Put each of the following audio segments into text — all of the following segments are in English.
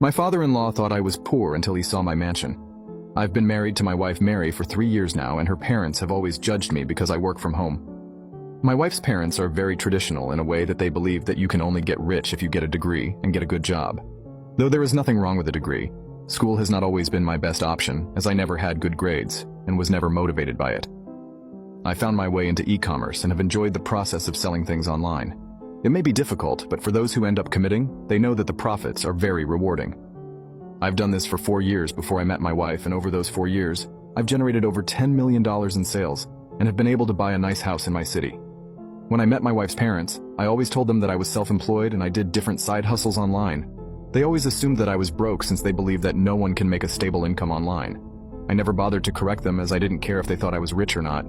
My father-in-law thought I was poor until he saw my mansion. I've been married to my wife Mary for 3 years now, and her parents have always judged me because I work from home. My wife's parents are very traditional in a way that they believe that you can only get rich if you get a degree and get a good job. Though there is nothing wrong with a degree, school has not always been my best option, as I never had good grades and was never motivated by it. I found my way into e-commerce and have enjoyed the process of selling things online. It may be difficult, but for those who end up committing, they know that the profits are very rewarding. I've done this for 4 years before I met my wife, and over those 4 years, I've generated over $10 million in sales and have been able to buy a nice house in my city. When I met my wife's parents, I always told them that I was self-employed and I did different side hustles online. They always assumed that I was broke since they believe that no one can make a stable income online. I never bothered to correct them, as I didn't care if they thought I was rich or not.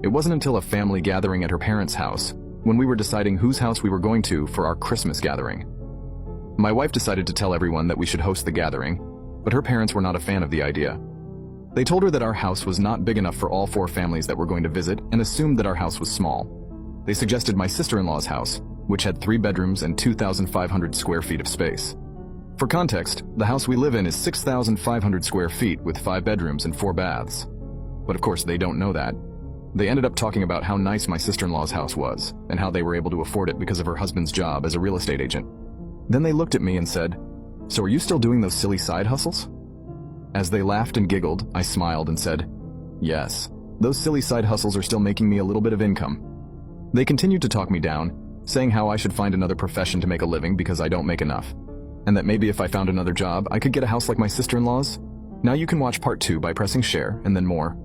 It wasn't until a family gathering at her parents' house, when we were deciding whose house we were going to for our Christmas gathering. My wife decided to tell everyone that we should host the gathering, but her parents were not a fan of the idea. They told her that our house was not big enough for all 4 families that were going to visit and assumed that our house was small. They suggested my sister-in-law's house, which had 3 bedrooms and 2,500 square feet of space. For context, the house we live in is 6,500 square feet with 5 bedrooms and 4 baths. But of course they don't know that. They ended up talking about how nice my sister-in-law's house was and how they were able to afford it because of her husband's job as a real estate agent. Then they looked at me and said, "So are you still doing those silly side hustles?" As they laughed and giggled, I smiled and said, "Yes, those silly side hustles are still making me a little bit of income." They continued to talk me down, saying how I should find another profession to make a living because I don't make enough, and that maybe if I found another job, I could get a house like my sister-in-law's. Now you can watch part 2 by pressing share and then more.